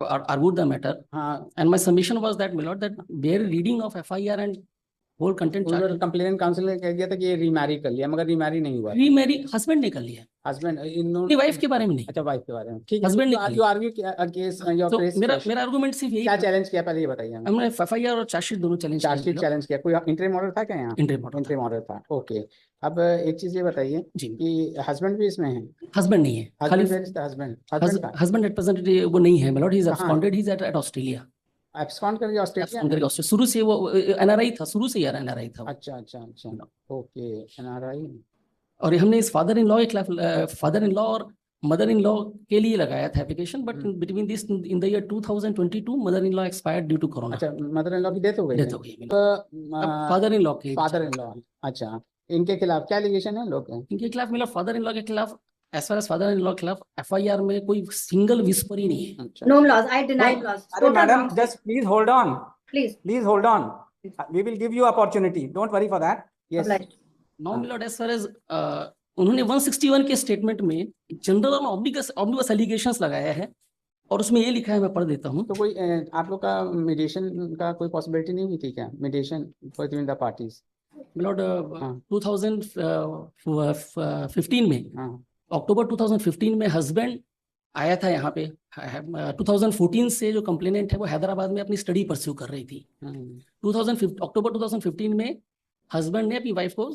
argued the matter. And my submission was that, my lord, that bare reading of FIR and whole content chart. Complainant council ने कह दिया था कि ये remarry कर लिया, मगर रीमैरी नहीं हुआ। रीमैरी हस्बैंड ने कर लिया। हस्बैंड वाइफ के बारे में नहीं। अच्छा, वाइफ के बारे में, ठीक है। हस्बैंड ने you argue case your press. मेरा आर्गुमेंट सिर्फ यही। क्या चैलेंज किया पहले ये बताइए। हमने FIR और चार्जशीट दोनों चैलेंज किया। चार्जशीट चैलेंज किया। कोई इंटरिम ऑर्डर था क्या यहाँ? इंटरिम ऑर्डर था। ओके, अब एक चीज ये बताइए कि हस्बैंड भी इसमें है? हस्बैंड नहीं है, खाली हस्बैंड एट प्रेजेंट वो नहीं है, मतलब he is absconded, he is at Australia. Abscond कर गया ऑस्ट्रेलिया? शुरू से वो NRI था, शुरू से यार NRI था। अच्छा, ओके, NRI। और हमने इस फादर इन लॉ के खिलाफ, फादर इन लॉ और मदर इन लॉ के लिए लगाया था application, but between this in the year 2022 mother in law expired due to corona. अच्छा, मदर इन लॉ की डेथ हो गई? फादर इन लॉ के। अच्छा, इनके खिलाफ क्या एलिगेशन है लोग? इनके खिलाफ, मतलब फादर इन लॉ के खिलाफ, as far as father in law के खिलाफ FIR में कोई सिंगल विस्पर ही नहीं है। No laws, I deny laws. अरे madam, just please hold on, please hold on, we will give you opportunity, don't worry for that. Yes, no my lord, एज फार एज उन्होंने 161 के स्टेटमेंट में जनरल और ऑब्लिगस एलिगेशंस लगाया है, और उसमें ये लिखा है, मैं पढ़ देता हूँ। तो कोई आप लोग का मीडिएशन का कोई पॉसिबिलिटी नहीं हुई थी क्या? Mediation between the parties? Lord 2015 में, अक्टूबर 2015 में हस्बैंड आया था यहाँ पे। 2014 से जो कंप्लेनेंट है वो हैदराबाद में अपनी स्टडी परस्यू कर रही थी। अक्टूबर 2015 में हस्बैंड ने अपनी वाइफ को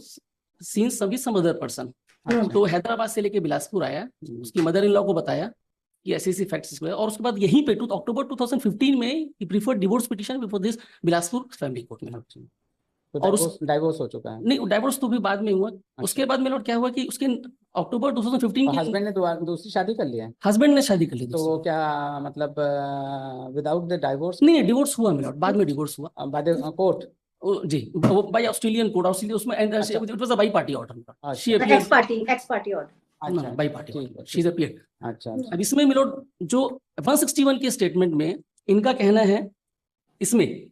सीन सम अदर पर्सन, तो हैदराबाद से लेके बिलासपुर आया, उसकी मदर इन लॉ को बताया कि ऐसे फैक्ट्स, और उसके बाद यहीं पे अक्टूबर 2015 में ही preferred divorce petition before this Bilaspur family court में। और डाइवोर्स हो चुका है? नहीं, डाइवोर्स तो भी बाद में हुआ। उसके बाद में लॉर्ड क्या हुआ कि उसके अक्टूबर 2015 की हस्बैंड ने दूसरी शादी कर लिया है? हस्बैंड ने शादी कर ली। तो वो क्या मतलब विदाउट द डाइवोर्स? नहीं, डिवोर्स हुआ लॉर्ड, बाद में डिवोर्स हुआ बाय द कोर्ट जी, वो बाय ऑस्ट्रेलियन कोर्ट। ऑस्ट्रेलिया उसमें it was a bi party order, she x party order, bi party, she is appeared. अच्छा, अब इसमें मिलोड जो 161 के स्टेटमेंट में इनका कहना है, इसमें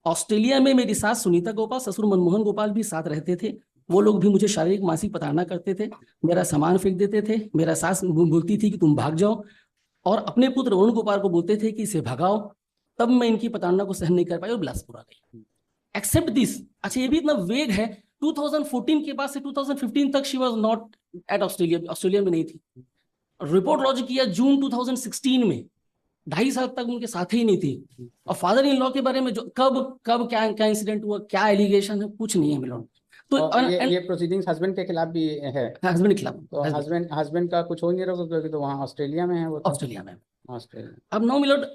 ऑस्ट्रेलिया में मेरी सास सुनीता गोपाल, ससुर मनमोहन गोपाल भी साथ रहते थे। वो लोग भी मुझे शारीरिक मानसिक प्रताड़ना करते थे, मेरा सामान फेंक देते थे, मेरा सास बोलती थी कि तुम भाग जाओ, और अपने पुत्र अरुण गोपाल को बोलते थे कि इसे भगाओ। तब मैं इनकी प्रताड़ना को सहन नहीं कर पाई और बिलासपुर आ गई। Except this. अच्छा, ये भी इतना वेग है, 2014 के बाद से 2015 तक she was not at Australia में नहीं थी। रिपोर्ट लॉन्च किया जून 2016 में, 2.5 साल तक उनके साथ ही नहीं थी। और फादर इन लॉ के बारे में जो कब क्या इंसिडेंट हुआ, क्या एलिगेशन है, कुछ नहीं है मिलोड। तो ये प्रोसीडिंग्स हस्बैंड के खिलाफ भी है? हस्बैंड के खिलाफ। तो हस्बैंड का कुछ हो नहीं रहा क्योंकि तो वहाँ ऑस्ट्रेलिया में है वो। ऑस्ट्रेलिया में। अब no milord,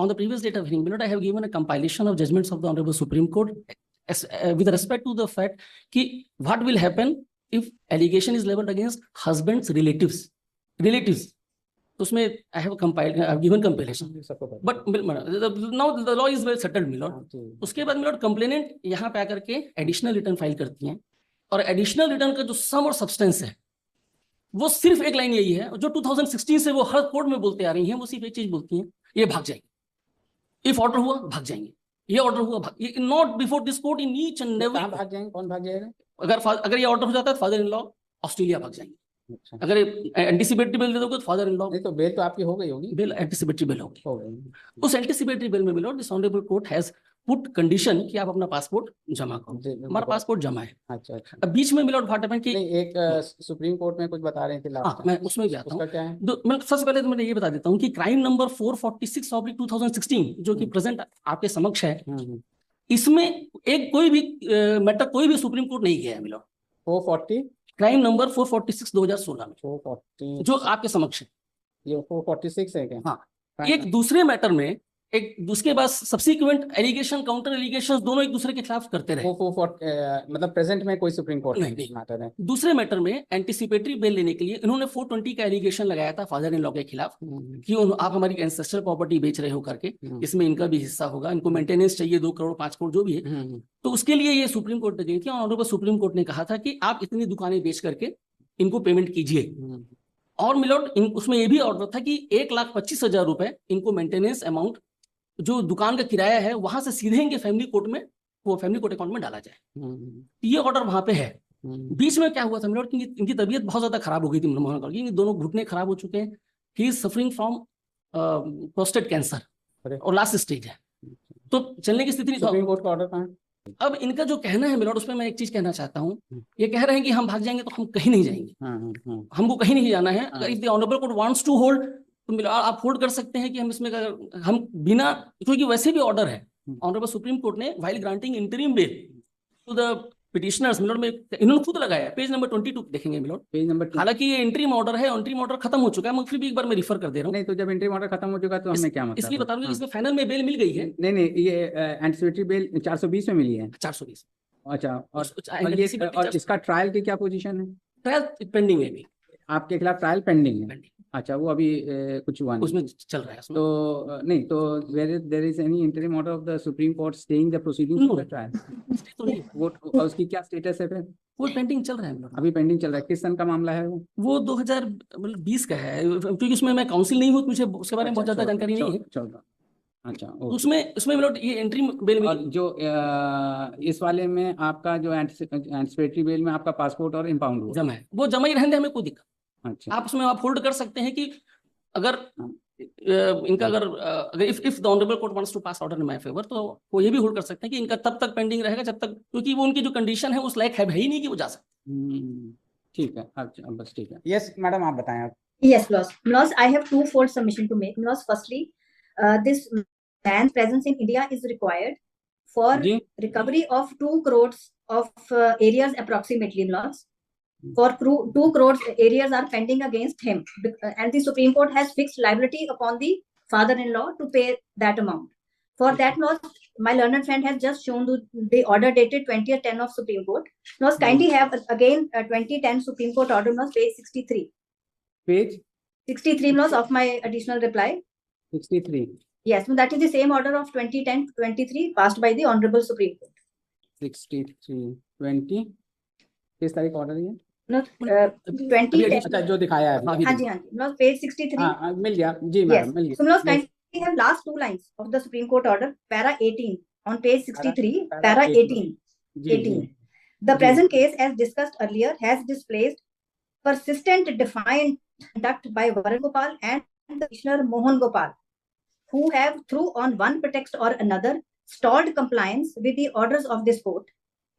on the previous date of hearing, I have given a compilation of judgments of the Honorable Supreme Court with respect to the fact कि what will happen if allegation is leveled against husband's relatives. तो उसमें I have given compilation. But now the law is well settled, milord. उसके बाद milord complainant यहाँ पे आकर के additional return file करती हैं, और एडिशनल रिटर्न का जो सम और सब्सटेंस है वो सिर्फ एक लाइन यही है, जो 2016 से वो हर कोर्ट में बोलते आ रही हैं। वो सिर्फ एक चीज बोलती हैं, ये भाग जाएंगे, इफ ऑर्डर हुआ भाग जाएंगे, ये ऑर्डर हुआ not before this court in each and every. भाग जाएंगे? कौन भाग जाएगा? अगर ये ऑर्डर हो जाता है तो फादर इन लॉ ऑस्ट्रेलिया भाग जाएंगे। अच्छा। अगर एंटीसिपेटरी बेल दे दोगे तो फादर इन लॉ। नहीं तो बेल तो आपकी हो गई होगी। बेल एंटीसिपेटरी बेल होगी। उस एंटीसिपेटरी बेल में मिलो, this honourable court has put condition कि आप अपना पासपोर्ट जमा करो। हमारा पासपोर्ट जमा है। अच्छा। अब बीच में मिलो व्हाट हैपेंड कि एक सुप्रीम कोर्ट में कुछ बता रहे थे लास्ट। मैं उसमें भी आता हूँ। क्या है? मैं सबसे पहले तो मैं ये बता देता हूँ कि क्राइम नंबर 446/2016 जो कि प्रेजेंट आपके समक्ष है, इसमें एक कोई भी मैटर कोई भी सुप्रीम कोर्ट नहीं गया है मिलो। 440 क्राइम नंबर 446 2016 में 440 जो आपके समक्ष है, ये 446 है क्या? हाँ। एक दूसरे मैटर में एक उसके बाद सब्सिक्वेंट एलिगेशन काउंटर एलिगेशन दोनों एक दूसरे के खिलाफ करते रहे। मतलब प्रेजेंट में कोई सुप्रीम कोर्ट नहीं मैटर है। दूसरे मैटर में एंटीसिपेटरी बेल लेने के लिए इन्होंने 420 का एलिगेशन लगाया था फादर इन लॉ के खिलाफ कि आप हमारी एंसेस्ट्रल प्रॉपर्टी बेच रहे हो करके, इसमें इनका भी हिस्सा होगा, इनको मेंटेनेंस चाहिए 2 करोड़ 5 करोड़ जो भी है। तो उसके लिए ये सुप्रीम कोर्ट में गई थी, और सुप्रीम कोर्ट ने कहा था कि आप इतनी दुकानें बेच करके इनको पेमेंट कीजिए। और मिलोड उसमें यह भी ऑर्डर था कि 1,25,000 रुपए इनको मेंटेनेंस अमाउंट जो दुकान का किराया है वहां से सीधे इनके फैमिली कोर्ट में, वो फैमिली कोर्ट अकाउंट में डाला जाए। ये ऑर्डर वहां पे है। बीच में क्या हुआ था मिलोड, इनकी तबीयत बहुत ज्यादा खराब हो गई थी मनमोहन गोपाल की, दोनों घुटने खराब हो चुके हैं। He is suffering from prostate cancer अरे। और लास्ट स्टेज है, तो चलने की स्थिति नहीं। सुप्रीम कोर्ट का ऑर्डर कहाँ है? अब इनका जो कहना है मिलॉर्ड, उसमें मैं एक चीज कहना चाहता हूँ। ये कह रहे हैं कि हम भाग जाएंगे, तो हम कहीं नहीं जाएंगे। हमको कहीं नहीं जाना है। अगर if the honourable court wants to hold, तो मिलॉर्ड आप होल्ड कर सकते हैं कि हम इसमें हम बिना, क्योंकि वैसे भी ऑर्डर है ऑनरेबल सुप्रीम कोर्ट ने while granting interim bail to the petitioners, milord में इन्होंने खुद लगाया है, पेज नंबर 22 देखेंगे मिलॉर्ड, पेज नंबर 2। हालांकि ये इंटरिम ऑर्डर है, इंटरिम ऑर्डर खत्म हो चुका है, मैं फिर भी एक बार मैं रिफर कर दे रहा हूँ। नहीं, तो जब इंटरिम ऑर्डर खत्म हो चुका तो हमें क्या मतलब? इसलिए बता रहा हूँ इसमें फाइनल में बेल मिल गई है। नहीं, ये एंटीसिपेटरी बेल 420 में मिली है। 420। अच्छा, और इसका ट्रायल की क्या पोजीशन है? ट्रायल पेंडिंग है अभी, आपके खिलाफ ट्रायल पेंडिंग है। अच्छा, वो अभी कुछ हुआ नहीं, उसमें चल रहा है उसमें। तो नहीं, तो there is any interim order of the supreme court staying the proceedings of the trial? तो नहीं, वो उसकी क्या स्टेटस है फिर? वो पेंडिंग चल रहा है, अभी पेंडिंग चल रहा है। किस सन का मामला है वो 2020 का है, क्योंकि उसमें मैं काउंसिल नहीं हूँ, मुझे उसके बारे में बहुत ज्यादा जानकारी नहीं है। अच्छा, उसमें मिलॉर्ड ये एंट्री बेल और जो इस वाले में आपका जो एंटीसिपेटरी बेल में आपका पासपोर्ट और इंपाउंड हुआ जमा है, वो जमा ही रहने दे, हमें कोई दिक्कत। अच्छा, आप उसमें आप होल्ड कर सकते हैं कि अगर इनका अगर if the honourable court wants to pass order in my favour, तो वो ये भी होल्ड कर सकते हैं कि इनका तब तक पेंडिंग रहेगा जब तक, क्योंकि वो उनकी जो कंडीशन है उस लायक है ही नहीं कि वो जा सकते। ठीक है। अच्छा, बस ठीक है। यस मैडम, आप बताएं आप। Yes, Loss, I have twofold submission to make. Loss, firstly, this man's presence in India is required for recovery of 2 crores of areas approximately. Loss, for 2 crores areas are pending against him, and the Supreme Court has fixed liability upon the father-in-law to pay that amount. For that, Loss, my learned friend has just shown the order dated 2010 of Supreme Court. Loss, kindly have again 2010 Supreme Court order, Loss, page 63. Page 63, Loss, of my additional reply. 63. Yes, so that is the same order of 2010-23 passed by the Honorable Supreme Court. 63/20 किस तारीख order है? No, 2010. अच्छा, जो दिखाया है। हाँ जी, No, page 63. हाँ, मिल गया जी मैडम, मिल गया। So, Loss, kindly have last 2 lines of the Supreme Court order, para 18 on page 63, para 18. The present case, as discussed earlier, has displaced persistent defiant conduct by Varun Gopal and the Commissioner Mohan Gopal, who have, through on one pretext or another, stalled compliance with the orders of this court.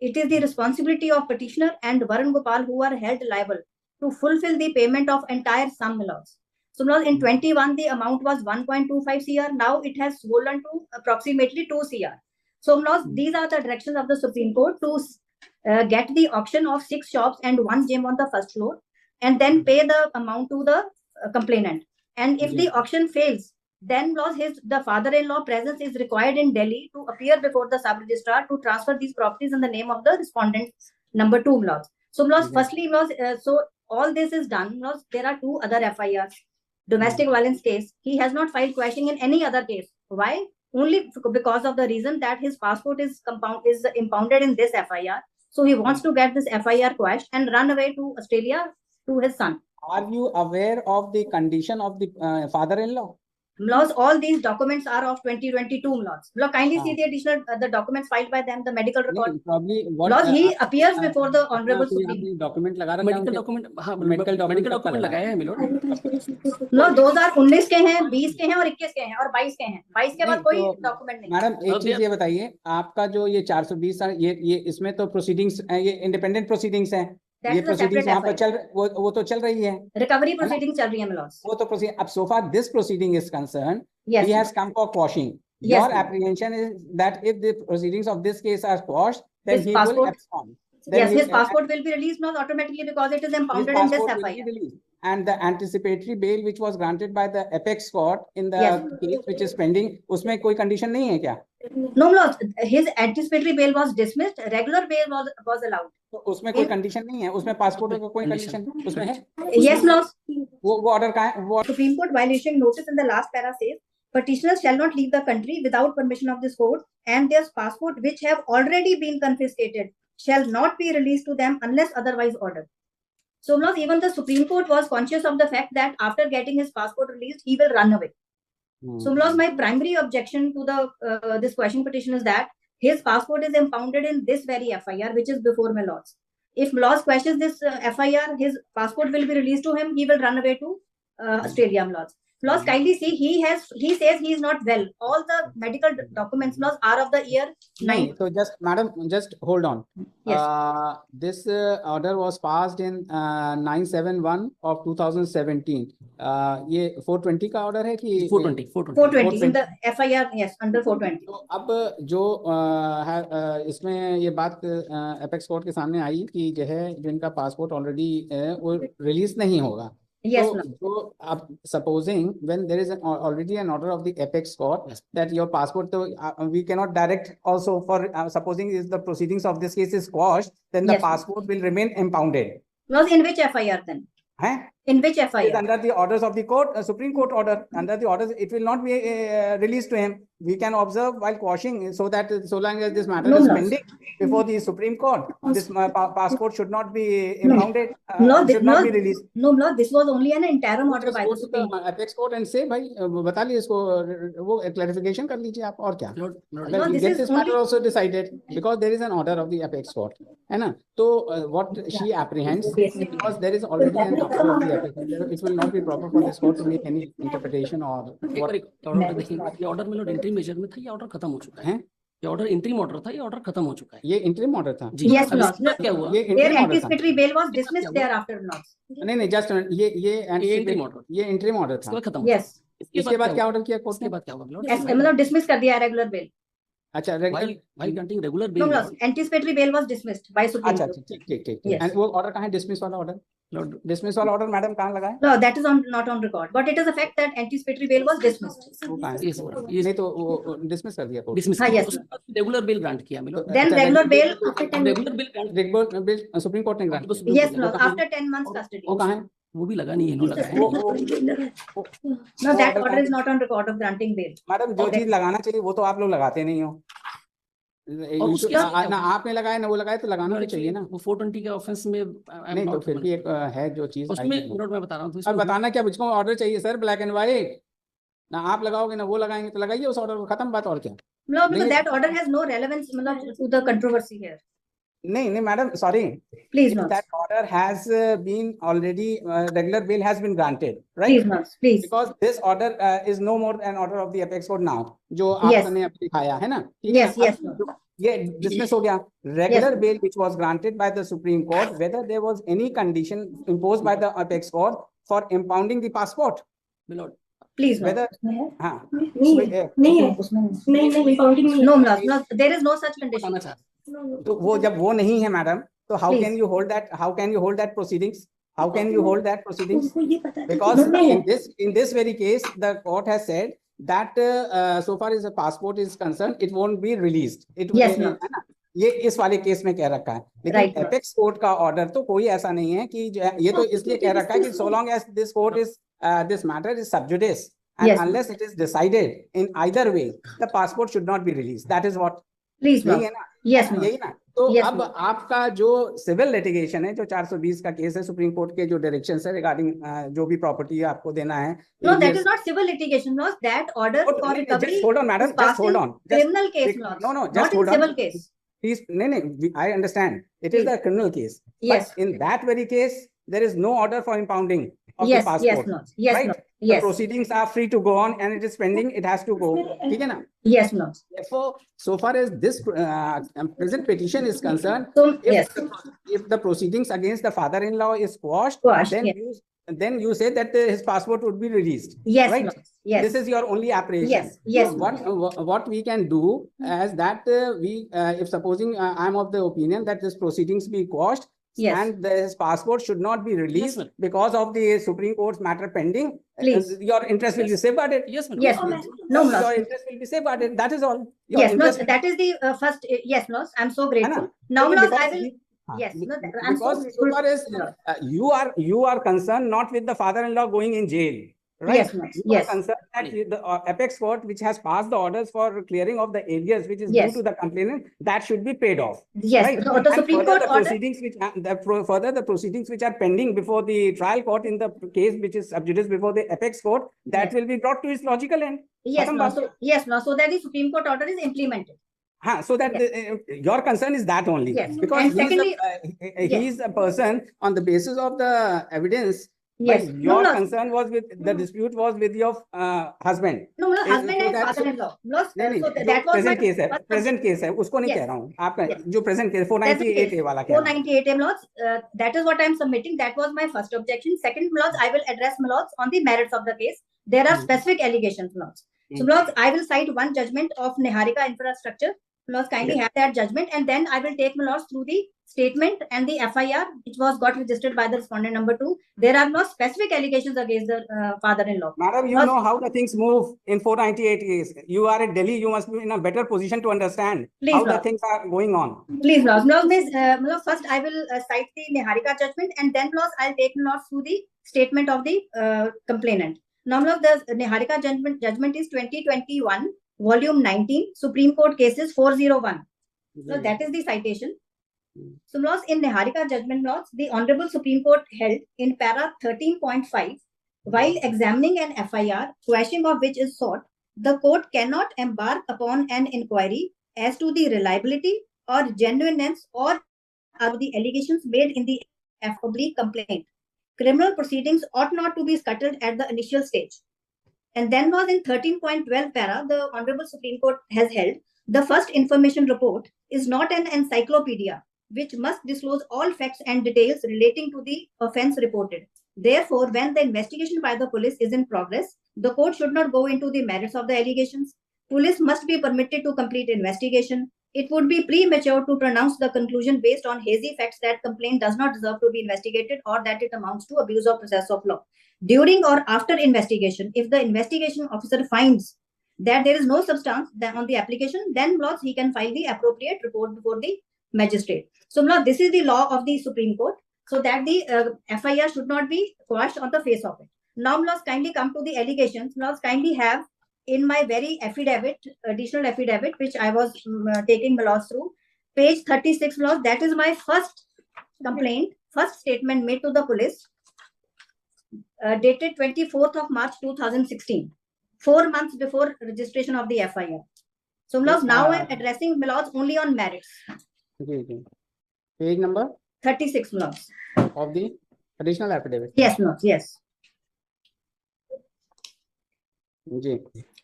It is the responsibility of petitioner and Varun Gopal who are held liable to fulfill the payment of entire sum loss. So now in 21, the amount was 1.25 CR. Now it has swollen to approximately 2 CR. So now these are the directions of the Supreme Court to get the auction of 6 shops and 1 gym on the first floor, and then pay the amount to the complainant. And if the auction fails, then the father-in-law presence is required in Delhi to appear before the sub-registrar to transfer these properties in the name of the respondent number 2. So firstly, so all this is done. There are 2 other FIRs. Domestic violence case, he has not filed quashing in any other case. Why? Only because of the reason that his passport is impounded in this FIR. So he wants to get this FIR quashed and run away to Australia to his son. Are you aware of the condition of the father-in-law? All these documents are of 2022. Kindly see the additional the documents filed by them, the medical record. Probably he appears before the Honorable Supreme. Document लगा रखा medical document, हाँ, medical document लगाया है milord. those are 19 के हैं, 20 के हैं और 21 के हैं और 22 के हैं। 22 के बाद कोई डॉक्यूमेंट नहीं। मैडम, एक चीज ये बताइए, आपका जो ये 420 ये इसमें तो प्रोसीडिंग्स, ये इंडिपेंडेंट प्रोसीडिंग्स हैं। ये प्रोसीडिंग्स वहाँ पर वो तो चल रही है, रिकवरी प्रोसीडिंग चल रही है मिलोड। वो तो प्रोसीडिंग। अब so far this proceeding is concerned, he has come for quashing. Your apprehension is that if the proceedings of this case are quashed, then he will abscond. Yes, his passport will be released not automatically because it is impounded in this FIR. And the anticipatory bail which was granted by the apex court in the case which is pending, उसमें कोई condition नहीं है क्या? No, his anticipatory bail was dismissed. Regular bail was allowed. तो उसमें कोई condition नहीं है, उसमें पासपोर्ट का कोई कंडीशन उसमें है? Yes, वो ऑर्डर का है? वो Supreme Court violation notice in the last para says petitioners shall not leave the country without permission of this court, and their passport which have already been confiscated shall not be released to them unless otherwise ordered. So even the Supreme Court was conscious of the fact that after getting his passport released, he will run away. So my primary objection to the this question petition is that his passport is impounded in this very FIR, which is before my laws. If laws questions this FIR, his passport will be released to him. He will run away to Australia. Laws, kindly see, he says he is not well. All the medical documents, laws, are of the year 9. So just, madam, just hold on. Yes. This order was passed in 971 of 2017. ये 420 का order है कि 420 420 in the FIR, yes, under 420. तो अब जो इसमें ये बात एपेक्स कोर्ट के सामने आई कि जो है जिनका पासपोर्ट ऑलरेडी वो रिलीज नहीं होगा. Yes, So, so supposing when there is already an order of the apex court that your passport, we cannot direct also for supposing if the proceedings of this case is quashed, then the passport will remain impounded. Laws, in which FIR then? In which FIR? Under the orders of the court, Supreme Court order. Under the orders, it will not be released to him. We can observe while quashing, so that so long as this matter is pending before the Supreme Court, this passport should not be impounded. Should not be released. No, no, this was only an interim order by the Supreme Court. Apex Court and say, भाई बता लीजिए इसको, वो clarification कर लीजिए आप और क्या? No, Get this matter also decided because there is an order of the Apex Court, है ना? So what she apprehends, because there is already an order of the Apex Court, it will not be proper for this court to make any interpretation or what. ये order में interim major में था, ये order खत्म हो चुका है. ये ऑर्डर इंट्रीम ऑर्डर था, ये ऑर्डर खत्म हो चुका है. ये इंट्रीम ऑर्डर था. Yes, Lord. क्या हुआ? ये Their इंट्रीम ऑर्डर था. anticipatory bail was dismissed thereafter, Lord. नहीं जस्ट ये इंट्रीम ऑर्डर, ये इंट्रीम ऑर्डर था. खत्म. Yes. इसके बाद क्या ऑर्डर किया कोर्ट ने? इसके बाद क्या हुआ? मतलब dismiss कर दिया रेगुलर बेल. अच्छा, while granting regular No, bail. no, anticipatory bail was dismissed by Supreme अच्छा, Court. ठीक. Yes. And वो ऑर्डर कहाँ है? डिसमिस वाला ऑर्डर. डिसमिस वाला ऑर्डर मैडम कहाँ लगा है? No, that is not on record, but it is a fact that anticipatory bail was dismissed. वो कहाँ है? ये नहीं तो वो डिसमिस कर दिया कोर्ट. डिसमिस. हाँ, yes. रेगुलर बेल ग्रांट किया मिलो. Then regular bail after 10 regular bill supreme court ने grant. Yes, Lord, after 10 months custody. वो कहाँ है? वो भी लगा नहीं है, लगा है. No, that order is not on record of granting bail. Madam जो चीज लगाना चाहिए वो तो आप लोग लगाते नहीं हो. ना आपने लगाया ना वो लगाया, तो लगाना तो चाहिए ना. वो 420 के ऑफेंस में नहीं तो फिर भी एक है जो चीज उसमें नोट मैं बता रहा हूँ. अब बताना क्या, मुझको ऑर्डर चाहिए सर, ब्लैक एंड व्हाइट. ना आप लगाओगे ना वो लगाएंगे, तो लगाइए उस ऑर्डर को, खत्म बात. और क्या? No, because that order has no relevance to the controversy here. नहीं madam, sorry. Please not. That order has been already regular bail has been granted, right? Please not, please. Because this order is no more an order of the apex court now, जो आपने अब दिखाया है ना. Yes, yes. ये dismiss हो गया. Regular bail which was granted by the Supreme Court, whether there was any condition imposed by the apex court for impounding the passport. Please not. Whether हाँ No, there is no such condition. तो वो जब वो नहीं है madam, तो how can you hold that proceedings? How can you hold that proceedings? Because in this very case, the court has said that so far as the passport is concerned, it won't be released. Yes, ma'am. ये इस वाले case में कह रखा है. लेकिन apex court का order तो कोई ऐसा नहीं है कि ये तो इसलिए कह रखा है कि so long as this court is this matter is sub judice and unless it is decided in either way, the passport should not be released. That is what. Please, यही है ना. Yes, यही ना. तो अब आपका जो सिविल लिटिगेशन है, जो 420 का केस है, सुप्रीम कोर्ट के जो डायरेक्शन है रिगार्डिंग जो भी प्रॉपर्टी आपको देना है. No, that is not civil litigation laws. That order for recovery. Just hold on, madam. Just hold on. Criminal case laws. No. Just hold on. Civil case. Please, no. I understand. It is the criminal case. Yes. But in that very case, there is no order for impounding of the passport. Yes, right? no. Yes. The proceedings are free to go on, and it is pending. It has to go. ठीक है ना? Yes, no. Therefore, so far as this present petition is concerned, if the proceedings against the father-in-law is quashed, then you say that his passport would be released. Yes, right? no. Yes. This is your only apprehension. Yes. What we can do as that if supposing I am of the opinion that this proceedings be quashed. Yes. And his passport should not be released because of the Supreme Court's matter pending. Please. Your interest will be safeguarded. Yes, yes. No, your interest will be safeguarded. That is all. Yes, no, that is the first. Yes, no, I'm so grateful. Now, no, I will. Yes, no, I'm so grateful. You are concerned not with the father-in-law going in jail. Right? Yes, no, you are concerned that the apex court, which has passed the orders for clearing of the areas which is due to the complainant, that should be paid off. Yes, right? the Supreme Court order. Further, the proceedings which are pending before the trial court in the case which is sub judice before the apex court, that will be brought to its logical end. Yes, no, so that the Supreme Court order is implemented. So that your concern is that only. Yes. Because secondly, he is a person on the basis of the evidence. Yes. But your No, concern was with the dispute was with your husband. No, husband so and that- father-in-law. नहीं So जो that was present my case है, first present case है, उसको नहीं Yes. कह रहा हूँ आपका, Yes. जो प्रेजेंट केस 498A वाला कह रहा हूँ। 498A Mlots, that is what I am submitting. That was my first objection. Second, Mlots, I will address Mlots on the merits of the case. There are specific allegations, Mlots. So, Mlots, I will cite one judgment of Niharika Infrastructure. Mlots, kindly have that judgment, and then I will take Mlots through the statement and the FIR, which was got registered by the respondent number 2. There are no specific allegations against the father-in-law. Madam, you know how the things move in 498 case. You are at Delhi, you must be in a better position to understand how the things are going on. Please, Mlots, first I will cite the Niharika judgment, and then Mlots, I'll take Mlots through the statement of the complainant. Now, Mlots, the Niharika judgment is 2021, volume 19, Supreme Court cases 401. So that is the citation. So, Mlots, in Niharika judgment, Mlots, the Honorable Supreme Court held in para 13.5, while examining an FIR, quashing of which is sought, the court cannot embark upon an inquiry as to the reliability or genuineness or of the allegations made in the complaint. Criminal proceedings ought not to be scuttled at the initial stage. And then was in 13.12 para, the Honorable Supreme Court has held, the first information report is not an encyclopedia, which must disclose all facts and details relating to the offense reported. Therefore, when the investigation by the police is in progress, the court should not go into the merits of the allegations. Police must be permitted to complete investigation. It would be premature to pronounce the conclusion based on hazy facts that complaint does not deserve to be investigated or that it amounts to abuse of process of law. During or after investigation, if the investigation officer finds that there is no substance on the application, then Mlots, he can file the appropriate report before the magistrate. So, Mlots, this is the law of the Supreme Court, so that the FIR should not be quashed on the face of it. Now, Mlots, kindly come to the allegations. Mlots, kindly have in my very affidavit, additional affidavit, which I was taking Mlots through, page 36, Mlots, that is my first complaint, first statement made to the police, dated 24th of March 2016, 4 months before registration of the FIR. So, Mlots, now I am addressing Mlots only on merits. Page number 36, Mlots. of the additional affidavit. Yes, Mlots, yes.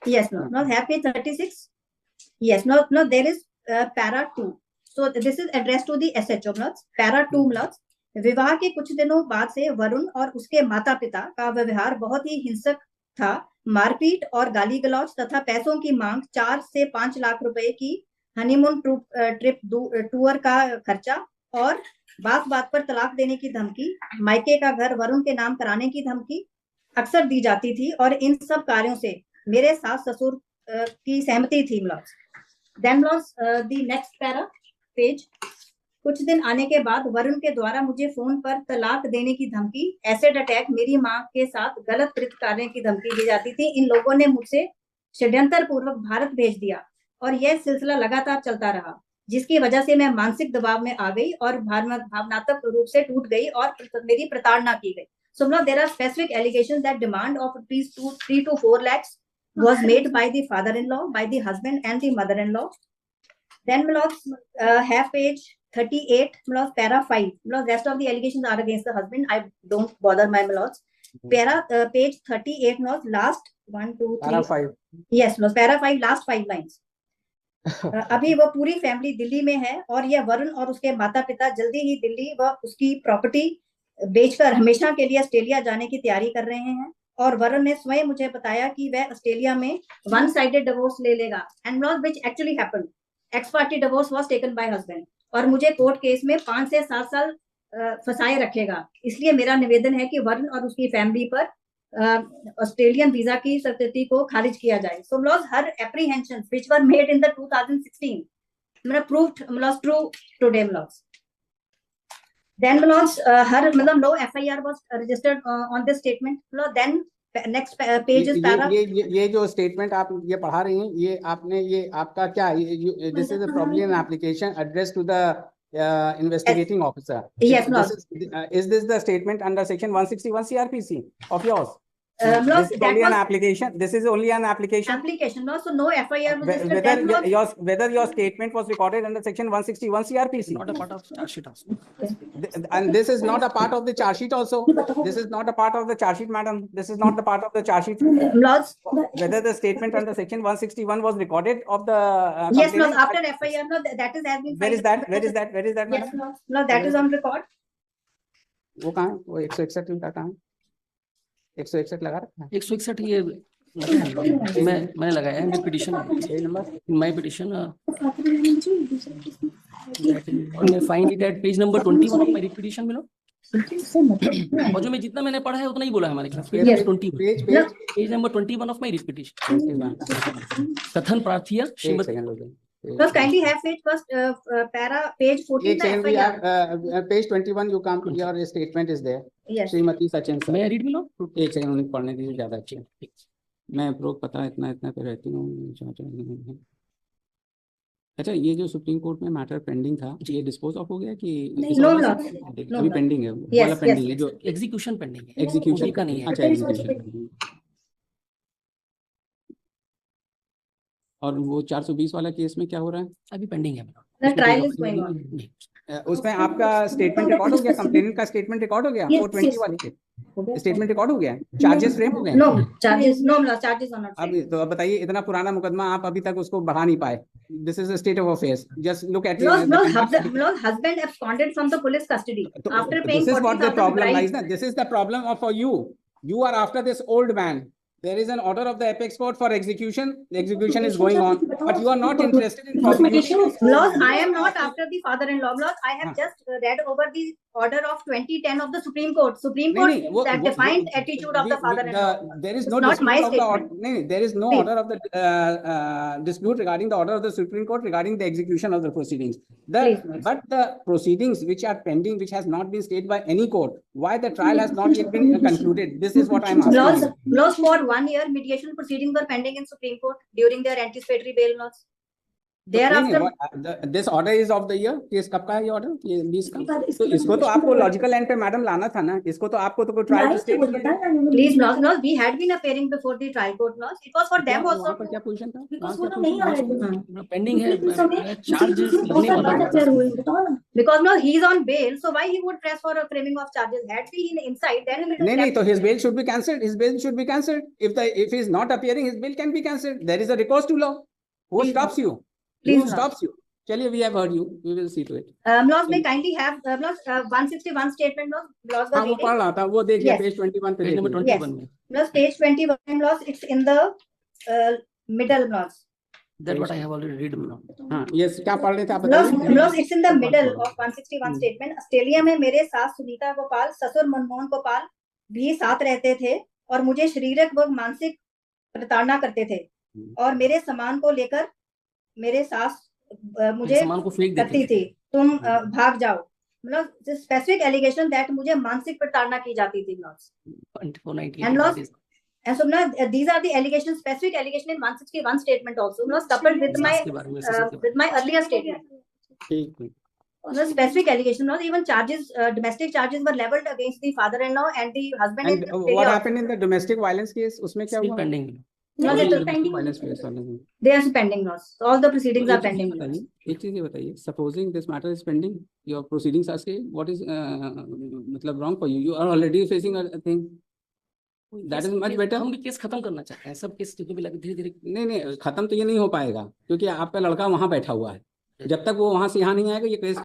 Yes, no, have page 36. Yes, no, there is para 2. So this is addressed to the SHO, Mlots. Para 2, Mlots. विवाह के कुछ दिनों बाद से वरुण और उसके माता पिता का व्यवहार बहुत ही हिंसक था। मारपीट और गाली गलौज तथा पैसों की मांग, 4 से 5 लाख रुपए की हनीमून ट्रिप टूर का खर्चा और बात बात पर तलाक देने की धमकी, मायके का घर वरुण के नाम कराने की धमकी अक्सर दी जाती थी और इन सब कार्यों से मेरे सास ससुर की सहमति थी। Mlots. Then Mlots, the next para page. कुछ दिन आने के बाद वरुण के द्वारा मुझे फोन पर तलाक देने की धमकी, एसिड अटैक, मेरी मां के साथ गलत कृत्य करने की धमकी दी जाती थी। इन लोगों ने मुझसे षड्यंत्र पूर्वक भारत भेज दिया और यह सिलसिला लगातार चलता रहा, जिसकी वजह से मैं मानसिक दबाव में आ गई और भावनात्मक रूप से टूट गई और मेरी प्रताड़ना की गई। So now there are specific allegations that demand of rupees 3 to 4 lakhs was made by the father-in-law, by the husband and the mother-in-law. Then Mlots, have page 38, Mlots, para 5. Mlots, rest of the allegations are against the husband. I don't bother my Mlots. Para page 38, Mlots, last 1, 2, 3. Para 5. Yes, Mlots, para 5, last 5 lines. अभी वो पूरी family Delhi में है और यह वरुण और उसके माता पिता जल्दी ही दिल्ली व उसकी प्रॉपर्टी बेचकर हमेशा के लिए ऑस्ट्रेलिया जाने की तैयारी कर रहे हैं और वरुण ने स्वयं मुझे बताया कि वह ऑस्ट्रेलिया में वन साइडेड डिवोर्स ले लेगा, and which actually happened. X party divorce was taken by husband और मुझे कोर्ट केस में 5 से 7 साल फंसाए रखेगा। इसलिए मेरा निवेदन है कि वरुण और उसकी फैमिली पर ऑस्ट्रेलियन वीजा की स्थिति को खारिज किया जाए। सो Mlots, her apprehensions which were made in the 2016 मैंने proved Mlots true today Mlots. Then Mlots, हर मतलब no FIR was registered on this statement. Then next page is para. ये जो स्टेटमेंट आप ये पढ़ा रही हैं, ये आपने ये आपका क्या, this is probably an application addressed to the investigating officer. Yes, is this the statement under section 161 CRPC of yours? Laws, This is that only an was application. This is only an application. application, no, so no FIR was registered. That was Whether your statement was recorded under section 161 CRPC. Not a part of charge sheet also. And this is not a part of the charge sheet also. This is not a part of the charge sheet, madam. This is not the part of the charge sheet. laws. Whether the statement under section 161 was recorded of the Yes, no, complainant. after FIR, no, that is has been. Where is that? Where is that? Where is that, Yes, madam? no, that is on record. वो कहाँ है? वो 161 का कहाँ है? 161 लगा रखा है। 161 ये लगा है। मैंने लगाया है पिटीशन यही number my petition find it at page number 21 of my petition में लो। और जो मैं जितना मैंने पढ़ा है उतना ही बोला है हमारे class Yes. Page number 21 of my petition. कथन प्रार्थी Shrimati First, kindly have page first, para, page 14. एक second, we have page 21 you come, your statement is there. Yes. Shrimati Sachin sir, मैं रीड में लो। एक सेकंड उन्हें पढ़ने दीजिए, ज्यादा अच्छे। मैं प्रोग पता इतना इतना पे रहती हूँ। अच्छा, ये जो सुप्रीम कोर्ट में मैटर पेंडिंग था, ये डिस्पोज ऑफ हो गया कि No, no. अभी पेंडिंग है? Yes, वाला पेंडिंग yes. है जो एग्जीक्यूशन पेंडिंग है, एग्जीक्यूशन का नहीं है। अच्छा, एग्जीक्यूशन। और वो 420 वाला केस में क्या हो रहा है? अभी पेंडिंग है। The trial is going on. उसमें आपका स्टेटमेंट रिकॉर्ड हो गया, कंप्लेनेंट का स्टेटमेंट रिकॉर्ड हो गया, Yes, 420 yes. वाले के स्टेटमेंट रिकॉर्ड हो गया, चार्जेस फ्रेम हो गए। No, charges, no, charges are not. अब तो अब बताइए, इतना पुराना मुकदमा आप अभी तक उसको बढ़ा नहीं पाए। This is the state of affairs. Just look at Husband absconded from the police custody after paying this is what the 40,000 problem bribe. Lies ना, this is the problem of you. You are after this old man. There is an order of the apex court for execution. The execution is going on, but you are not interested in prosecution. Laws, I am not after the father-in-law. Laws, I have just read over the order of 2010 of the Supreme Court. Supreme Court that defined attitude of the father-in-law. There is It's no not my dispute of the statement. order. No, there is no Please. order of the dispute regarding the order of the Supreme Court regarding the execution of the proceedings. Please. But the proceedings which are pending, which has not been stayed by any court, why the trial has not yet been concluded? This is what I am asking. Laws for 1 year mediation proceedings were pending in Supreme Court during their anticipatory bail laws. Thereafter, this order is of the year. Case कब का है ये order? ये 20 का। तो इसको तो आपको लॉजिकल एंड पे मैडम लाना था ना। इसको तो आपको तो कोई trial state please, laws, we had been appearing before the trial court laws. It was for them also. पर क्या पोजीशन था? पेंडिंग है, चार्जेस लगने वाला। Because no, he's on bail, so why he would press for a framing of charges? Had he been inside, then he would have नहीं, तो his bail should be cancelled. His bail should be cancelled. If he is not appearing, his bail can be cancelled. There is a recourse to law. Who Please, stops you? Please, Who stops you? चलिए, we have heard you. We will see to it. laws may kindly have 161 statement laws. Laws हाँ, were वो reading. पढ़ रहा था, वो देखिए Yes. Page 21 पे page number देखिए। 21 में। Laws page 21 laws. It's in the middle laws. That what I have already read now. हाँ, ये क्या पढ़ रहे थे आप Laws, बताइए। it's in the middle of 161 statement. Australia में मेरे सास सुनीता गोपाल, ससुर मनमोहन गोपाल भी साथ रहते थे और मुझे शारीरिक व मानसिक प्रताड़ना करते थे और मेरे सामान को लेकर मेरे सास मुझे सामान को फेंक करती देते थी, तुम भाग जाओ। मतलब स्पेसिफिक एलिगेशन दैट मुझे मानसिक प्रताड़ना की जाती थी। And laws, and so now these are the allegations, specific allegation in 161 statement also, coupled with my earlier statement. ठीक है। The specific allegation, not even charges, domestic charges were leveled against the father-in-law and the husband. And what happened in the domestic violence case? उसमें क्या Still हुआ? pending. No, they are pending. Violence case वाले में। They are pending laws. All the proceedings are pending. एक चीज ये बताइए, supposing this matter is pending, your proceedings are stayed, what is मतलब wrong for you? You are already facing a thing. That is much better. हम भी case खत्म करना चाहते हैं, सब केस धीरे धीरे। नहीं, खत्म तो ये नहीं हो पाएगा क्योंकि आपका लड़का वहां बैठा हुआ है। जब तक वो वहां से यहाँ नहीं आएगा, ये केस